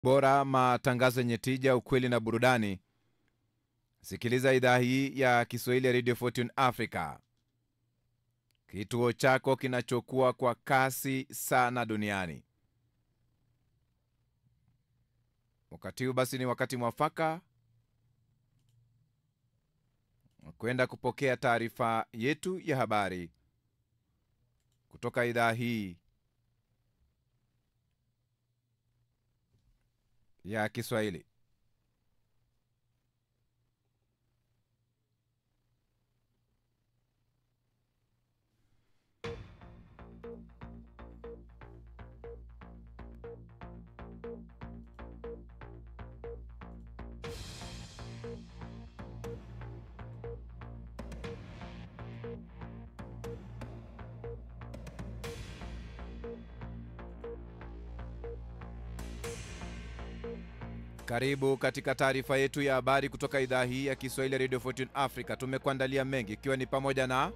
Bora, matangazo yenye tija, ukweli na burudani. Sikiliza idhaa hii ya Kiswahili ya Radio Fortune Africa, kituo chako kinachokuwa kwa kasi sana duniani. Wakati huu basi ni wakati mwafaka kwenda kupokea taarifa yetu ya habari kutoka idhaa hii ya Kiswahili. Karibu katika taarifa yetu ya habari kutoka idhaa hii ya Kiswahili Radio Fortune Africa. Tumekuandalia mengi, ikiwa ni pamoja na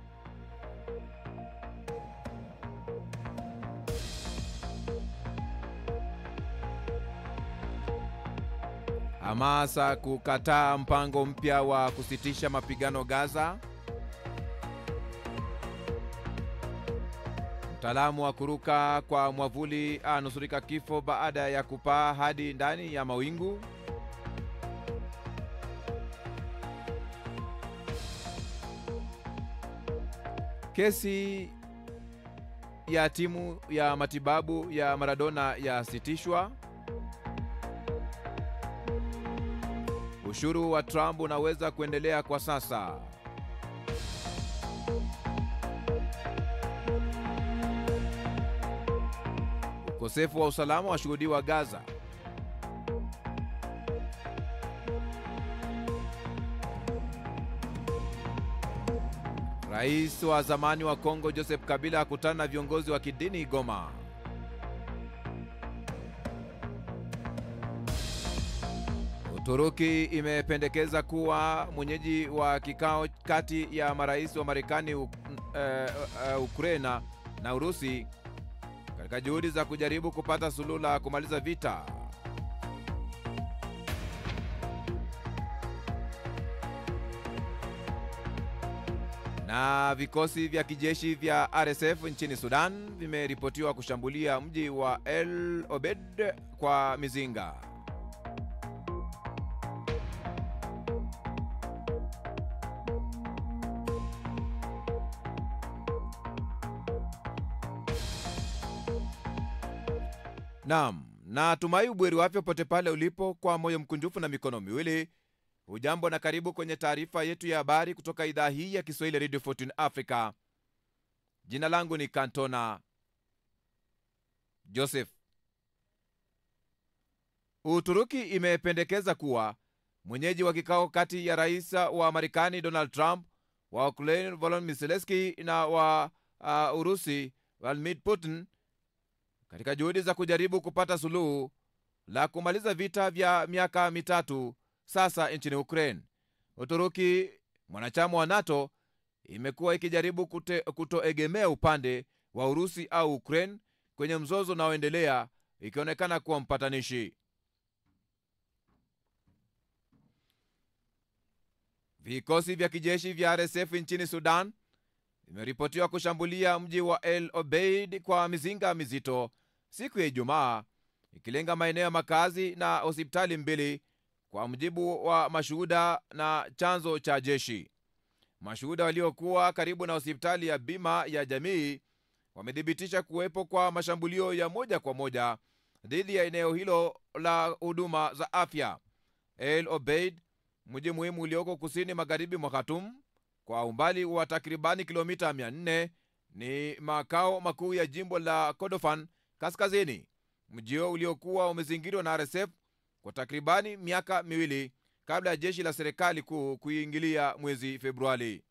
Hamasa kukataa mpango mpya wa kusitisha mapigano Gaza, mtaalamu wa kuruka kwa mwavuli anusurika kifo baada ya kupaa hadi ndani ya mawingu, kesi ya timu ya matibabu ya Maradona yasitishwa, ushuru wa Trump unaweza kuendelea kwa sasa, ukosefu wa usalama washuhudiwa Gaza, Rais wa zamani wa Kongo Joseph Kabila akutana na viongozi wa kidini Goma, Uturuki imependekeza kuwa mwenyeji wa kikao kati ya marais wa Marekani, Ukraina na Urusi katika juhudi za kujaribu kupata suluhu la kumaliza vita. Na vikosi vya kijeshi vya RSF nchini Sudan vimeripotiwa kushambulia mji wa El Obeid kwa mizinga. Naam, na tumai ubweri wafyo pote pale ulipo, kwa moyo mkunjufu na mikono miwili. Hujambo na karibu kwenye taarifa yetu ya habari kutoka idhaa hii ya Kiswahili Radio Fortune Africa. Jina langu ni Kantona Joseph. Uturuki imependekeza kuwa mwenyeji wa kikao kati ya rais wa Marekani Donald Trump, wa Ukraine Volodymyr Zelensky na wa Urusi Vladimir Putin katika juhudi za kujaribu kupata suluhu la kumaliza vita vya miaka mitatu sasa nchini Ukraine. Uturuki, mwanachama wa NATO, imekuwa ikijaribu kutoegemea upande wa Urusi au Ukraine kwenye mzozo unaoendelea, ikionekana kuwa mpatanishi. Vikosi vya kijeshi vya RSF nchini Sudan vimeripotiwa kushambulia mji wa El Obeid kwa mizinga mizito siku ya Ijumaa, ikilenga maeneo ya makazi na hospitali mbili, kwa mujibu wa mashuhuda na chanzo cha jeshi. Mashuhuda waliokuwa karibu na hospitali ya bima ya jamii wamedhibitisha kuwepo kwa mashambulio ya moja kwa moja dhidi ya eneo hilo la huduma za afya. El Obeid, mji muhimu ulioko kusini magharibi mwa Khartoum kwa umbali wa takribani kilomita 400, ni makao makuu ya jimbo la Kordofan kaskazini. Mji huo uliokuwa umezingirwa na RSF kwa takribani miaka miwili kabla ya jeshi la serikali kuu kuingilia mwezi Februari.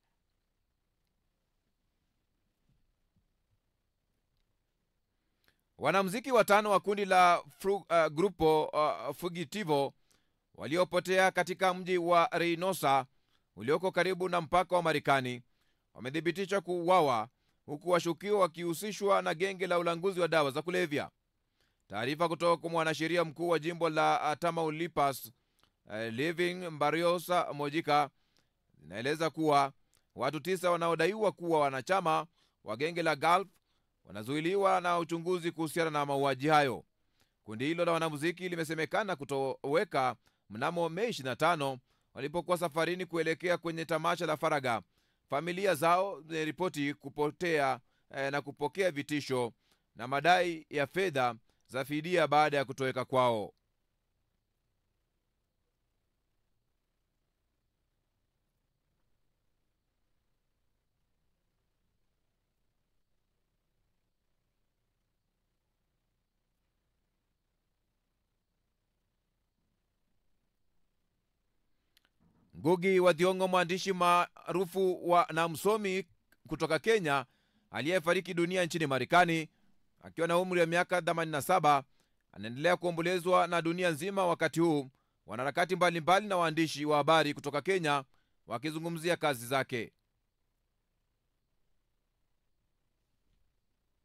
Wanamuziki watano wa kundi la Grupo Fugitivo waliopotea katika mji wa Reynosa ulioko karibu na mpaka wa Marekani wamethibitishwa kuuawa, huku washukiwa wakihusishwa na genge la ulanguzi wa dawa za kulevya. Taarifa kutoka kwa mwanasheria mkuu wa jimbo la Tamaulipas, Living Bariosa Mojika, inaeleza kuwa watu 9 wanaodaiwa kuwa wanachama wa genge la Gulf wanazuiliwa na uchunguzi kuhusiana na mauaji hayo. Kundi hilo la wanamuziki limesemekana kutoweka mnamo Mei 25 walipokuwa safarini kuelekea kwenye tamasha la Faraga. Familia zao zimeripoti kupotea na kupokea vitisho na madai ya fedha za fidia baada ya kutoweka kwao. Ngugi wa Thiong'o, mwandishi maarufu na msomi kutoka Kenya aliyefariki dunia nchini Marekani akiwa na umri wa miaka 87, anaendelea kuombolezwa na dunia nzima wakati huu, wanaharakati mbalimbali na waandishi wa habari kutoka Kenya wakizungumzia kazi zake.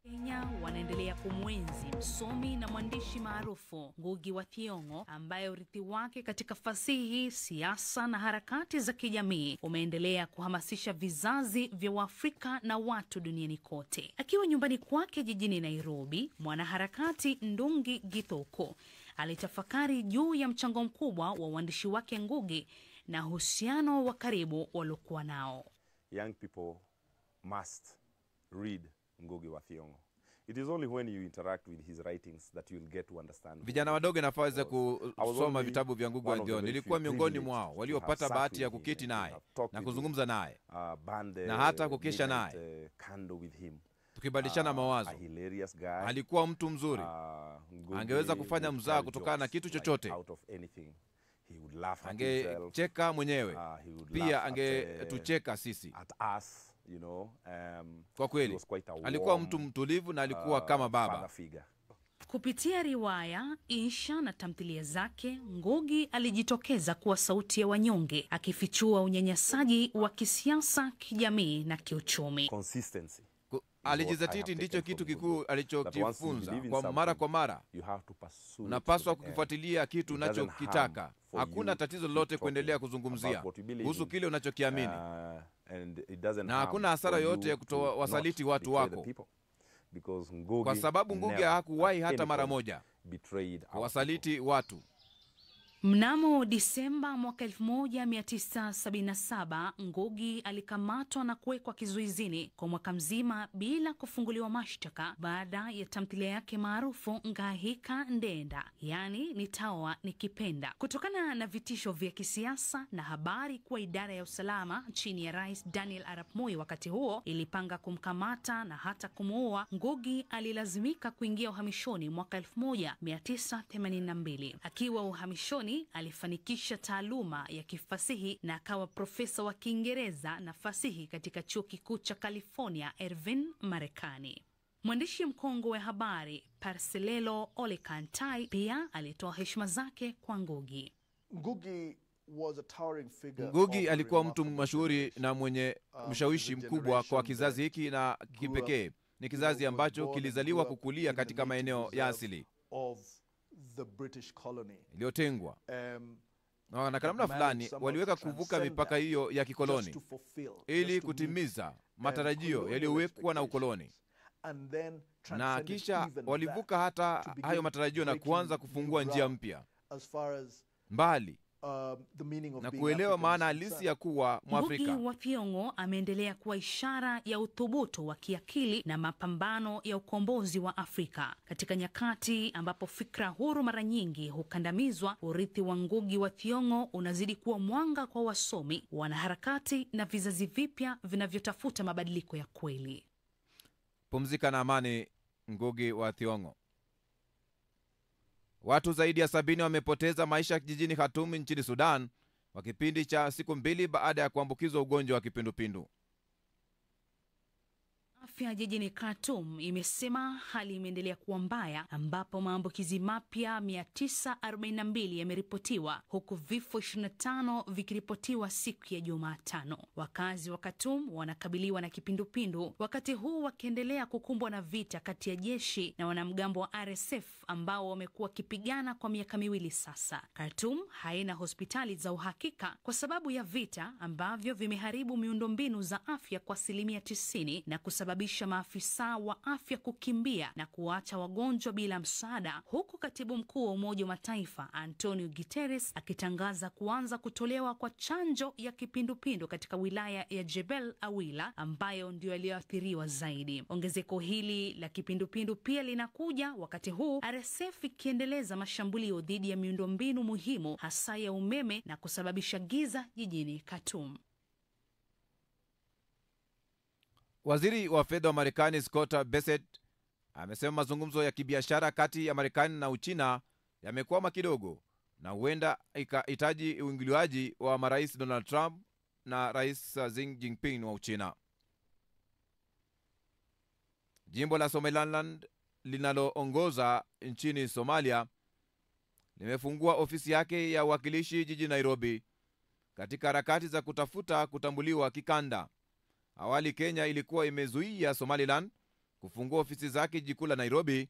Kenya wanaendelea kumwenzi msomi na mwandishi maarufu Ngugi wa Thiong'o, ambaye urithi wake katika fasihi, siasa na harakati za kijamii umeendelea kuhamasisha vizazi vya Waafrika na watu duniani kote. Akiwa nyumbani kwake jijini Nairobi, mwanaharakati Ndungi Githoko alitafakari juu ya mchango mkubwa wa uandishi wake Ngugi na uhusiano wa karibu waliokuwa nao. Young people must read Ngugi wa Thiong'o. It is only when you interact with his writings that you'll get to understand. Vijana wadogo nafasi kusoma vitabu vya Ngugi wa Thiong'o. Nilikuwa miongoni mwao waliopata bahati ya kuketi naye na kuzungumza naye na hata kukesha naye, tukibadilishana mawazo. Alikuwa mtu mzuri, angeweza kufanya mzaha kutokana na kitu chochote. Angecheka mwenyewe, pia angetucheka sisi. Kwa kweli alikuwa mtu mtulivu na alikuwa kama baba. Kupitia riwaya, insha na tamthilia zake, Ngugi alijitokeza kuwa sauti ya wanyonge, akifichua unyanyasaji wa kisiasa, kijamii na kiuchumi. Alijizatiti, ndicho kitu kikuu alichokifunza kwa mara. Unapaswa kukifuatilia kitu unachokitaka. Hakuna tatizo lolote kuendelea kuzungumzia kuhusu kile unachokiamini, na hakuna hasara yote ya kutowasaliti watu wako, kwa sababu Ngugi hakuwahi hata mara moja kuwasaliti watu. Mnamo Disemba mwaka 1977, Ngugi alikamatwa na kuwekwa kizuizini kwa mwaka mzima bila kufunguliwa mashtaka baada ya tamthilia yake maarufu Ngahika Ndenda, yani Nitaoa Nikipenda. Kutokana na vitisho vya kisiasa na habari kuwa idara ya usalama chini ya Rais Daniel Arap Moi wakati huo ilipanga kumkamata na hata kumuua, Ngugi alilazimika kuingia uhamishoni mwaka 1982. Akiwa uhamishoni alifanikisha taaluma ya kifasihi na akawa profesa wa Kiingereza na fasihi katika chuo kikuu cha California, Irvine, Marekani. Mwandishi mkongwe wa habari Parselelo Ole Kantai pia alitoa heshima zake kwa Ngugi. Ngugi alikuwa mtu mashuhuri na mwenye mshawishi mkubwa kwa kizazi hiki, na kipekee ni kizazi ambacho kilizaliwa kukulia katika maeneo ya asili iliyotengwa. Na namna fulani waliweka kuvuka mipaka hiyo ya kikoloni ili kutimiza matarajio yaliyowekwa na ukoloni, na kisha walivuka hata hayo matarajio na kuanza kufungua njia mpya mbali na kuelewa maana halisi ya kuwa Mwafrika. Ngugi wa Thiong'o ameendelea kuwa ishara ya uthubutu wa kiakili na mapambano ya ukombozi wa Afrika. Katika nyakati ambapo fikra huru mara nyingi hukandamizwa, urithi wa Ngugi wa Thiong'o unazidi kuwa mwanga kwa wasomi, wanaharakati na vizazi vipya vinavyotafuta mabadiliko ya kweli. Pumzika na amani, Ngugi wa Thiong'o. Watu zaidi ya 70 wamepoteza maisha jijini Khartoum nchini Sudan kwa kipindi cha siku 2 baada ya kuambukizwa ugonjwa wa kipindupindu. afya jijini Khartoum imesema hali imeendelea kuwa mbaya, ambapo maambukizi mapya 942 yameripotiwa huku vifo 25 vikiripotiwa siku ya Jumatano. Wakazi wa Khartoum wanakabiliwa na kipindupindu wakati huu wakiendelea kukumbwa na vita kati ya jeshi na wanamgambo wa RSF ambao wamekuwa wakipigana kwa miaka miwili sasa. Khartoum haina hospitali za uhakika kwa sababu ya vita ambavyo vimeharibu miundombinu za afya kwa 90% na kusababisha maafisa wa afya kukimbia na kuacha wagonjwa bila msaada, huku katibu mkuu wa Umoja wa Mataifa Antonio Guterres akitangaza kuanza kutolewa kwa chanjo ya kipindupindu katika wilaya ya Jebel Awila ambayo ndio iliyoathiriwa zaidi. Ongezeko hili la kipindupindu pia linakuja wakati huu RSF ikiendeleza mashambulio dhidi ya miundombinu muhimu hasa ya umeme na kusababisha giza jijini Khartoum. Waziri wa fedha wa Marekani Scott Bessent amesema mazungumzo ya kibiashara kati ya Marekani na Uchina yamekwama kidogo na huenda ikahitaji uingiliaji wa marais Donald Trump na Rais Xi Jinping wa Uchina. Jimbo la Somaliland linaloongoza nchini Somalia limefungua ofisi yake ya uwakilishi jijini Nairobi katika harakati za kutafuta kutambuliwa kikanda. Awali Kenya ilikuwa imezuia Somaliland kufungua ofisi zake jiji kuu la Nairobi,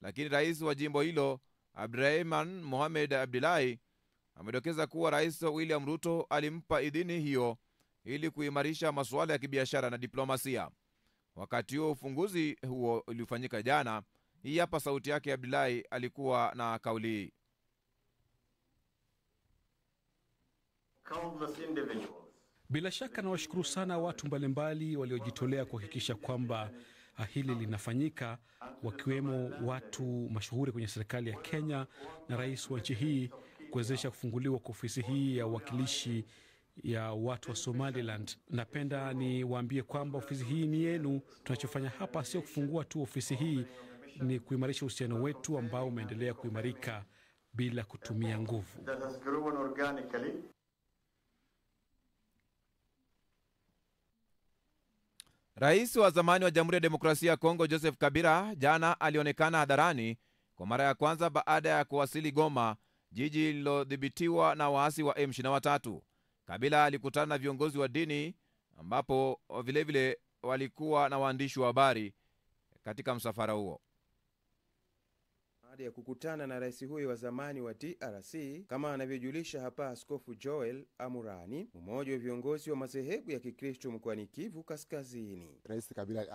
lakini rais wa jimbo hilo Abdirahman Mohamed Abdullahi amedokeza kuwa Rais William Ruto alimpa idhini hiyo ili kuimarisha masuala ya kibiashara na diplomasia. Wakati huo ufunguzi huo ulifanyika jana. Hii hapa sauti yake. Abdullahi alikuwa na kauli. Bila shaka nawashukuru sana watu mbalimbali waliojitolea kuhakikisha kwamba hili linafanyika, wakiwemo watu mashuhuri kwenye serikali ya Kenya na rais wa nchi hii kuwezesha kufunguliwa kwa ofisi hii ya uwakilishi ya watu wa Somaliland. Napenda niwaambie kwamba ofisi hii ni yenu. Tunachofanya hapa sio kufungua tu ofisi hii, ni kuimarisha uhusiano wetu ambao umeendelea kuimarika bila kutumia nguvu. Rais wa zamani wa Jamhuri ya Demokrasia ya Kongo Joseph Kabila jana alionekana hadharani kwa mara ya kwanza baada ya kuwasili Goma, jiji lililodhibitiwa na waasi wa M23. Kabila alikutana na viongozi wa dini ambapo vilevile walikuwa na waandishi wa habari katika msafara huo. Baada ya kukutana na rais huyo wa zamani wa DRC, kama anavyojulisha hapa Askofu Joel Amurani, mmoja wa viongozi wa madhehebu ya Kikristo mkoani Kivu Kaskazini. Rais Kabila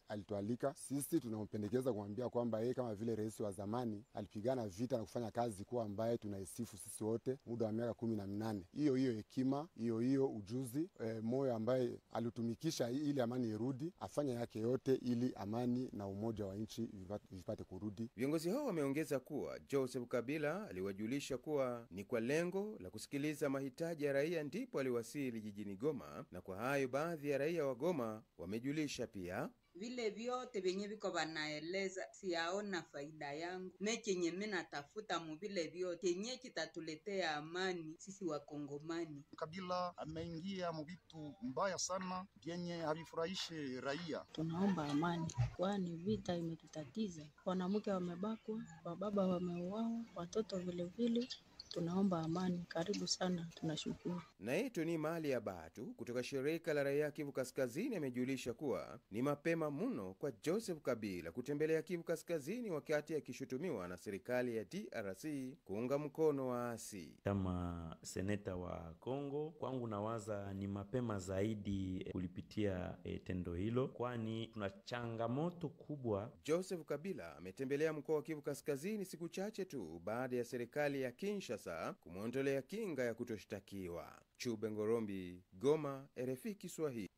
alitualika sisi, tunampendekeza kumwambia kwamba yeye kama vile rais wa zamani alipigana vita na kufanya kazi kwa ambaye tunaisifu sisi wote muda wa miaka 18. Hiyo hekima, hiyo ujuzi, moyo ambaye alitumikisha ili amani irudi, afanya yake yote ili amani na umoja wa nchi vipate kurudi. Viongozi hao wameongeza kuwa Joseph Kabila aliwajulisha kuwa ni kwa lengo la kusikiliza mahitaji ya raia ndipo aliwasili jijini Goma, na kwa hayo baadhi ya raia wa Goma wamejulisha pia vile vyote venye viko banaeleza siyaona faida yangu. Mechenye mena tafuta muvile vyote kenye kitatuletea amani sisi wa Kongomani. Kabila ameingia mubitu mbaya sana vyenye havifurahishe raia. Tunaomba amani, kwani vita imetutatiza. Wanawake wamebakwa, wababa wameuawa, watoto vile vile. Tunaomba amani. Karibu sana, tunashukuru. Naye Tony Mali ya Batu kutoka shirika la raia Kivu Kaskazini amejulisha kuwa ni mapema mno kwa Joseph Kabila kutembelea Kivu Kaskazini wakati akishutumiwa na serikali ya DRC kuunga mkono waasi. Kama seneta wa Kongo, kwangu nawaza ni mapema zaidi kulipitia tendo hilo, kwani tuna changamoto kubwa. Joseph Kabila ametembelea mkoa wa Kivu Kaskazini siku chache tu baada ya serikali ya Kinshasa kumwondolea kinga ya kutoshtakiwa. Chube Ngorombi, Goma, RFI Kiswahili.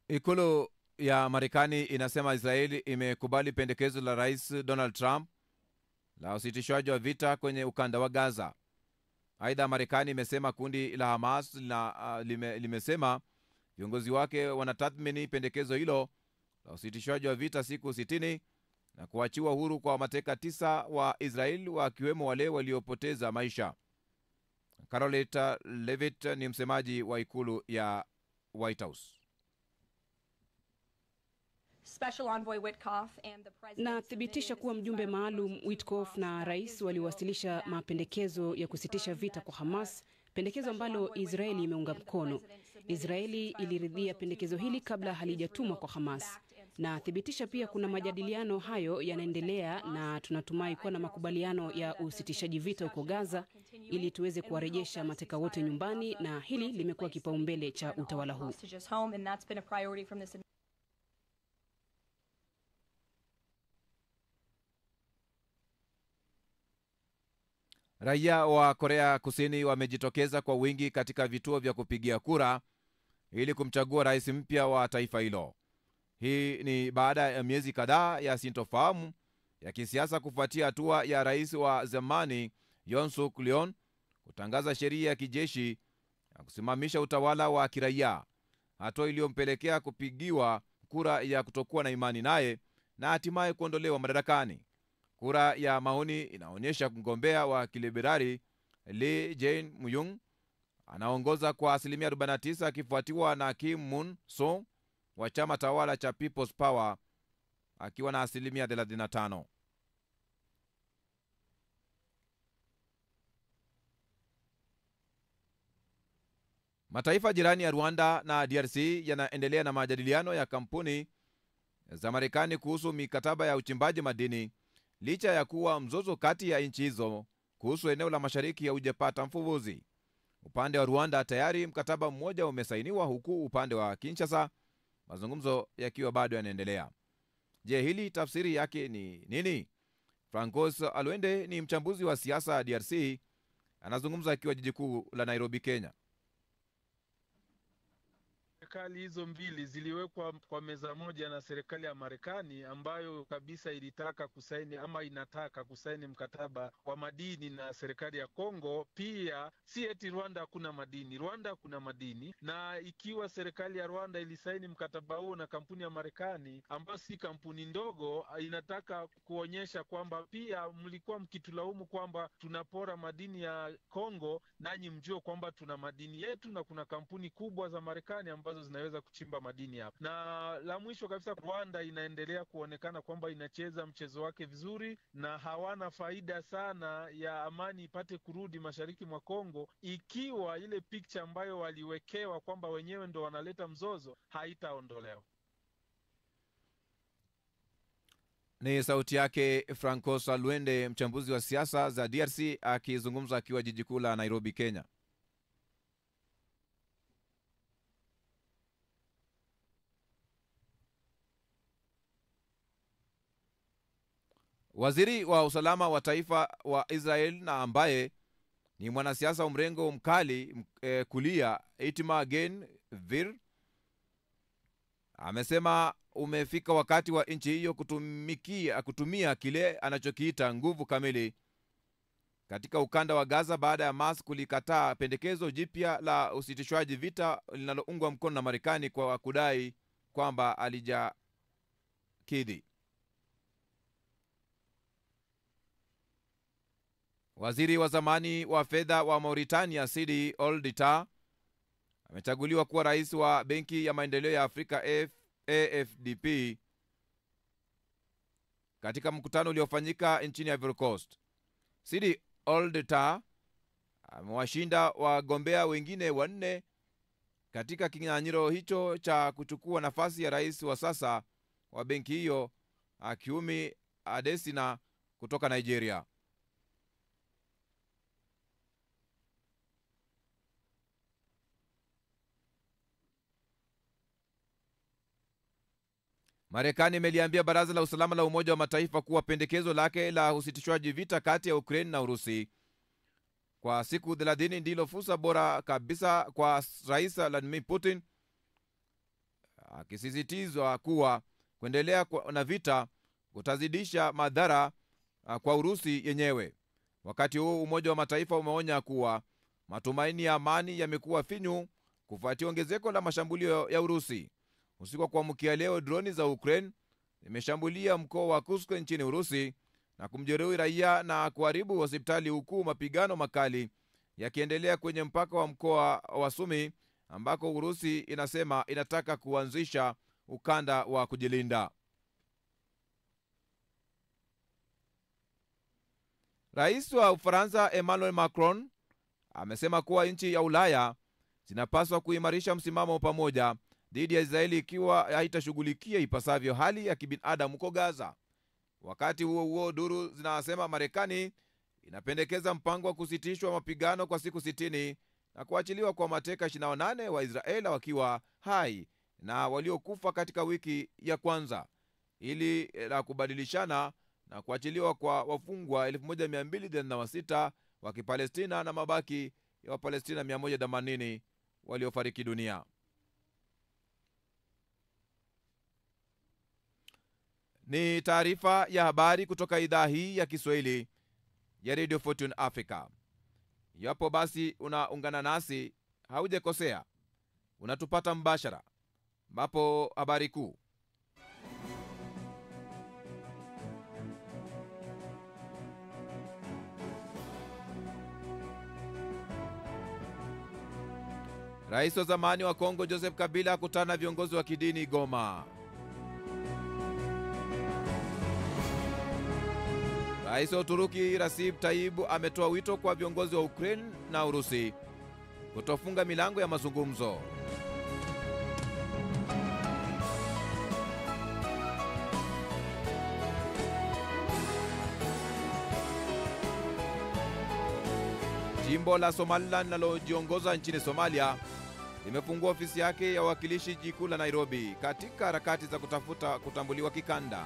Ikulu ya Marekani inasema Israeli imekubali pendekezo la Rais Donald Trump la usitishwaji wa vita kwenye ukanda wa Gaza. Aidha, Marekani imesema kundi la Hamas limesema viongozi wake wanatathmini pendekezo hilo la usitishwaji wa vita siku 60 na kuachiwa huru kwa mateka 9 wa Israeli, wakiwemo wale waliopoteza maisha. Caroline Levitt ni msemaji wa ikulu ya White House. Nathibitisha kuwa mjumbe maalum Witkoff na rais waliwasilisha mapendekezo ya kusitisha vita kwa Hamas, pendekezo ambalo Israeli imeunga mkono. Israeli iliridhia pendekezo hili kabla halijatumwa kwa Hamas. Nathibitisha pia kuna majadiliano hayo yanaendelea na tunatumai kuwa na makubaliano ya usitishaji vita huko Gaza ili tuweze kuwarejesha mateka wote nyumbani, na hili limekuwa kipaumbele cha utawala huu. Raia wa Korea Kusini wamejitokeza kwa wingi katika vituo vya kupigia kura ili kumchagua rais mpya wa taifa hilo. Hii ni baada ya miezi kadhaa ya sintofahamu ya kisiasa kufuatia hatua ya rais wa zamani Yoon Suk Yeol kutangaza sheria ya kijeshi ya kusimamisha utawala wa kiraia, hatua iliyompelekea kupigiwa kura ya kutokuwa na imani naye na hatimaye kuondolewa madarakani. Kura ya maoni inaonyesha mgombea wa kiliberali Lee Jae-myung anaongoza kwa asilimia 49 akifuatiwa na Kim Moon-so wa chama tawala cha People's Power akiwa na asilimia 35. Mataifa jirani ya Rwanda na DRC yanaendelea na majadiliano ya kampuni za Marekani kuhusu mikataba ya uchimbaji madini, licha ya kuwa mzozo kati ya nchi hizo kuhusu eneo la mashariki haujapata mfumbuzi. Upande wa Rwanda tayari mkataba mmoja umesainiwa, huku upande wa Kinshasa mazungumzo yakiwa bado yanaendelea. Je, hili tafsiri yake ni nini? Francois Alwende ni mchambuzi wa siasa DRC, anazungumza akiwa jiji kuu la Nairobi, Kenya. Serikali hizo mbili ziliwekwa kwa meza moja na serikali ya Marekani ambayo kabisa ilitaka kusaini ama inataka kusaini mkataba wa madini na serikali ya Kongo. Pia si eti Rwanda hakuna madini, Rwanda kuna madini, na ikiwa serikali ya Rwanda ilisaini mkataba huo na kampuni ya Marekani ambayo si kampuni ndogo, inataka kuonyesha kwamba pia mlikuwa mkitulaumu kwamba tunapora madini ya Kongo, nanyi mjue kwamba tuna madini yetu na kuna kampuni kubwa za Marekani ambazo zinaweza kuchimba madini hapa. Na la mwisho kabisa, Rwanda inaendelea kuonekana kwamba inacheza mchezo wake vizuri na hawana faida sana ya amani ipate kurudi mashariki mwa Kongo ikiwa ile picture ambayo waliwekewa kwamba wenyewe ndo wanaleta mzozo haitaondolewa. Ni sauti yake Francois Alwende, mchambuzi wa siasa za DRC, akizungumza akiwa jiji kuu la Nairobi, Kenya. Waziri wa usalama wa taifa wa Israel na ambaye ni mwanasiasa wa mrengo mkali kulia Itamar Ben-Gvir amesema umefika wakati wa nchi hiyo kutumia kile anachokiita nguvu kamili katika ukanda wa Gaza baada ya Hamas kulikataa pendekezo jipya la usitishwaji vita linaloungwa mkono na Marekani kwa kudai kwamba alijakidhi. Waziri wa zamani wa fedha wa Mauritania Sidi Ould Tah amechaguliwa kuwa rais wa Benki ya Maendeleo ya Afrika AFDP katika mkutano uliofanyika nchini Ivory Coast. Sidi Ould Tah amewashinda wagombea wengine 4 katika kinyang'anyiro hicho cha kuchukua nafasi ya rais wa sasa wa benki hiyo, Akiumi Adesina kutoka Nigeria. Marekani imeliambia Baraza la Usalama la Umoja wa Mataifa kuwa pendekezo lake la usitishwaji vita kati ya Ukraine na Urusi kwa siku 30 ndilo fursa bora kabisa kwa Rais Vladimir Putin, akisisitizwa kuwa kuendelea na vita kutazidisha madhara kwa Urusi yenyewe. Wakati huo Umoja wa Mataifa umeonya kuwa matumaini ya amani yamekuwa finyu kufuatia ongezeko la mashambulio ya Urusi. Usiku wa kuamkia leo, droni za Ukraine zimeshambulia mkoa wa Kursk nchini Urusi na kumjeruhi raia na kuharibu hospitali, huku mapigano makali yakiendelea kwenye mpaka wa mkoa wa Sumi ambako Urusi inasema inataka kuanzisha ukanda wa kujilinda. Rais wa Ufaransa Emmanuel Macron amesema kuwa nchi ya Ulaya zinapaswa kuimarisha msimamo pamoja dhidi ya Israeli ikiwa haitashughulikia ipasavyo hali ya kibinadamu huko Gaza. Wakati huo huo, duru zinasema Marekani inapendekeza mpango wa kusitishwa mapigano kwa siku 60 na kuachiliwa kwa mateka 28 wa Israeli wakiwa hai na waliokufa katika wiki ya kwanza, ili la kubadilishana na kuachiliwa kwa wafungwa 1286 wa Kipalestina na mabaki ya Wapalestina 180 waliofariki dunia. Ni taarifa ya habari kutoka idhaa hii ya Kiswahili ya Radio Fortune Africa. Yapo basi unaungana nasi, haujakosea. Unatupata mbashara. Mapo habari kuu. Rais wa zamani wa Kongo Joseph Kabila akutana na viongozi wa kidini Goma. Rais wa Uturuki Recep Tayyip ametoa wito kwa viongozi wa Ukraine na Urusi kutofunga milango ya mazungumzo. Jimbo la Somaliland linalojiongoza nchini Somalia limefungua ofisi yake ya uwakilishi jiji kuu la Nairobi katika harakati za kutafuta kutambuliwa kikanda.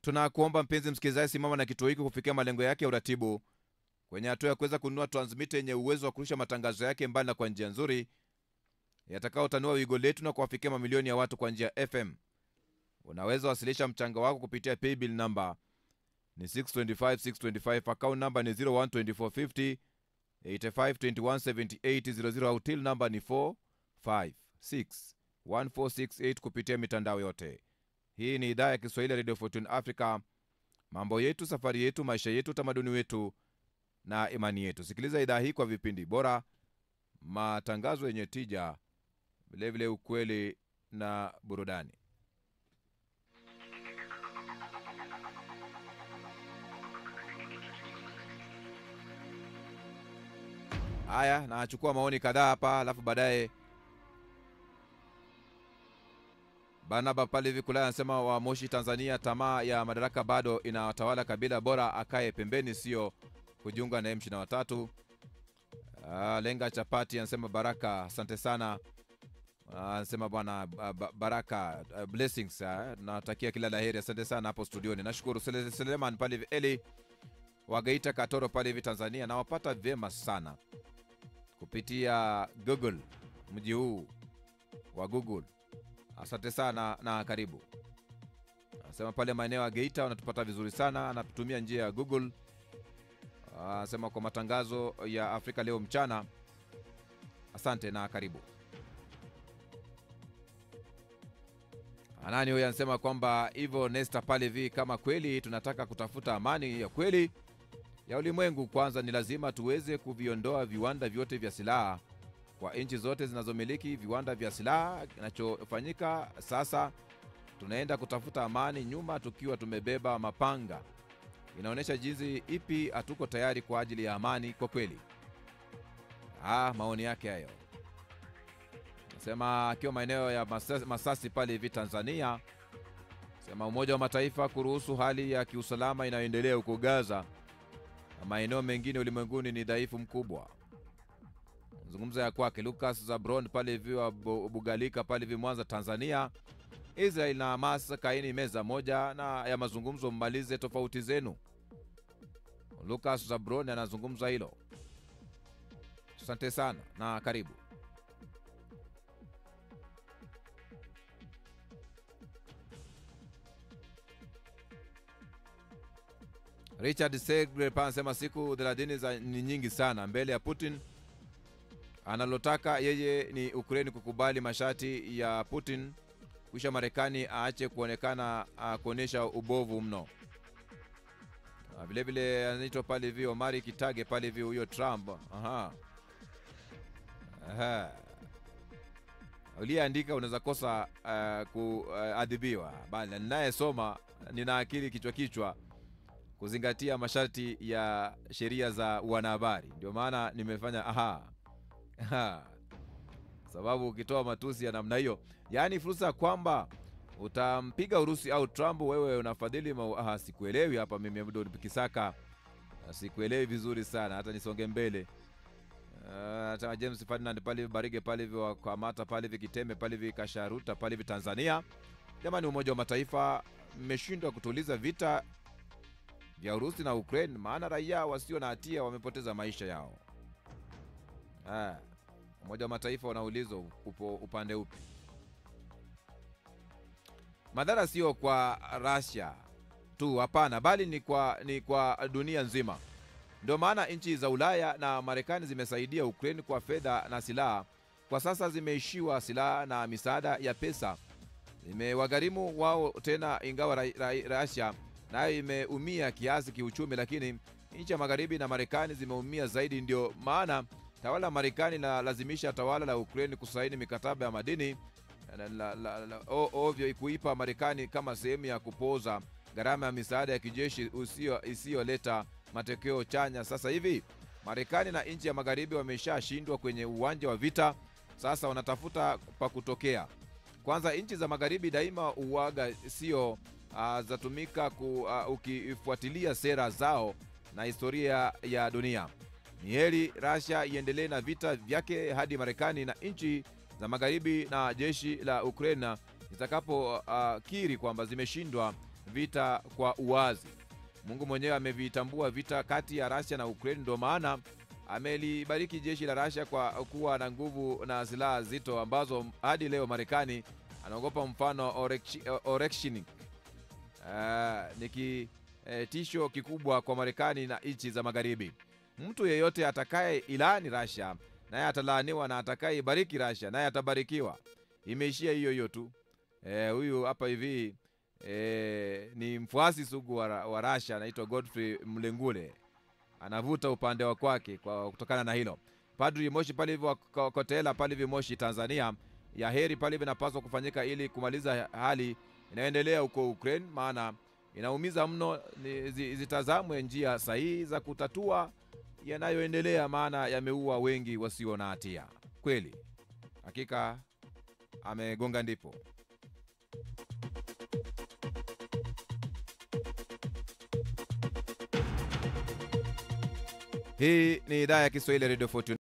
Tunakuomba mpenzi msikilizaji, simama na kituo hiki kufikia malengo yake ya uratibu kwenye hatua ya kuweza kununua transmitter yenye uwezo wa kurusha matangazo yake mbali na kwa njia nzuri yatakayotanua wigo letu na kuwafikia mamilioni ya watu kwa njia ya FM. Unaweza wasilisha mchango wako kupitia paybill number ni 625625, account number ni 012450 85217800 au till number ni 4561468 kupitia mitandao yote. Hii ni idhaa ya Kiswahili ya Radio Fortune Africa. Mambo yetu, safari yetu, maisha yetu, tamaduni wetu na imani yetu. Sikiliza idhaa hii kwa vipindi bora, matangazo yenye tija, vile vile ukweli na burudani. Haya, nachukua maoni kadhaa hapa, alafu baadaye Banaba pale hivi kula anasema wa Moshi Tanzania, tamaa ya madaraka bado inawatawala, Kabila bora akae pembeni sio kujiunga na M23. Lenga chapati anasema Baraka, asante sana. Anasema bwana Baraka, blessings, natakia kila laheri, asante sana hapo studioni. Nashukuru. Seleman pale hivi Eli Wagaita Katoro pale hivi Tanzania, na wapata vyema sana kupitia Google, mji huu wa Google. Asante sana na karibu. Anasema pale maeneo ya Geita wanatupata vizuri sana, anatumia njia ya Google. Anasema kwa matangazo ya Afrika leo mchana. Asante na karibu. Anani huyu anasema kwamba hivyo Nesta pale hivi, kama kweli tunataka kutafuta amani ya kweli ya ulimwengu, kwanza ni lazima tuweze kuviondoa viwanda vyote vya silaha kwa nchi zote zinazomiliki viwanda vya silaha. Kinachofanyika sasa, tunaenda kutafuta amani nyuma tukiwa tumebeba mapanga. Inaonyesha jinsi ipi hatuko tayari kwa ajili ya amani kwa kweli. Maoni yake hayo. Nasema akiwa maeneo ya Masasi pale hivi Tanzania, sema Umoja wa Mataifa kuruhusu hali ya kiusalama inayoendelea huko Gaza na maeneo mengine ulimwenguni ni dhaifu mkubwa. Zungumza ya kwake Lucas Zabron pale hivi wa Bugalika pale hivi Mwanza Tanzania. Israel na Hamas kaini meza moja na ya mazungumzo, mmalize tofauti zenu. Lucas Zabron anazungumza hilo. Asante sana na karibu. Richard Segre anasema siku 30 ni nyingi sana mbele ya Putin. Analotaka yeye ni Ukraine kukubali masharti ya Putin, kisha Marekani aache kuonesha ubovu mno. Vile vile anaitwa pale hivi Omari Kitage pale hivi huyo Trump. Uliandika unaweza kosa kuadhibiwa. Bali ninaye soma nina akili kichwa kuzingatia masharti ya sheria za wanahabari. Ndio maana nimefanya sababu ukitoa matusi ya namna hiyo, yani fursa kwamba utampiga Urusi au Trump, wewe unafadhili sikuelewi hapa mimi Abdul Kisaka. Sikuelewi vizuri sana hata nisonge mbele. Hata James Ferdinand pale Barige pale hivi kwa Mata pale hivi Kiteme pale hivi Kasharuta pale hivi Tanzania. Jamani, Umoja wa Mataifa mmeshindwa kutuliza vita vya Urusi na Ukraine, maana raia wasio na hatia wamepoteza maisha yao. Umoja wa Mataifa wanaulizwa upo upande upi? Madhara sio kwa Russia tu, hapana, bali ni kwa dunia nzima. Ndio maana nchi za Ulaya na Marekani zimesaidia Ukraine kwa fedha na silaha. Kwa sasa zimeishiwa silaha na misaada ya pesa. Imewagharimu wao tena, ingawa Russia nayo imeumia kiasi kiuchumi, lakini nchi ya Magharibi na Marekani zimeumia zaidi. Ndio maana tawala Marekani lazimisha tawala la Ukraine kusaini mikataba ya madini ovyo kuipa Marekani kama sehemu ya kupoza gharama ya misaada ya kijeshi isiyoleta matokeo chanya. Sasa hivi Marekani na nchi ya Magharibi wameshashindwa kwenye uwanja wa vita, sasa wanatafuta pa kutokea. Kwanza, nchi za Magharibi daima uwaga sio zatumika ukifuatilia sera zao na historia ya dunia. Ni heri Russia iendelee na vita vyake hadi Marekani na nchi za Magharibi na jeshi la Ukraine zitakapo kiri kwamba zimeshindwa vita kwa uwazi. Mungu mwenyewe amevitambua vita kati ya Russia na Ukraine, ndio maana amelibariki jeshi la Russia kwa kuwa na nguvu na silaha zito ambazo hadi leo Marekani anaogopa. Mfano Orekshnik ni tisho kikubwa kwa Marekani na nchi za Magharibi. Mtu yeyote atakaye ilani Russia naye atalaaniwa, na atakaye bariki Russia naye atabarikiwa. Imeishia hiyo tu. Huyu hapa hivi ni mfuasi sugu wa Russia, anaitwa Godfrey Mlengule, anavuta upande wa kwake kutokana na hilo. Padri Moshi pale hivi Kotela pale hivi Moshi Tanzania, ya heri pale hivi napaswa kufanyika ili kumaliza hali inaendelea huko Ukraine, maana inaumiza mno. Zitazamwe njia sahihi za kutatua yanayoendelea, maana yameua wengi wasio na hatia. Kweli hakika amegonga ndipo. Hii ni idhaa ya Kiswahili Radio 14.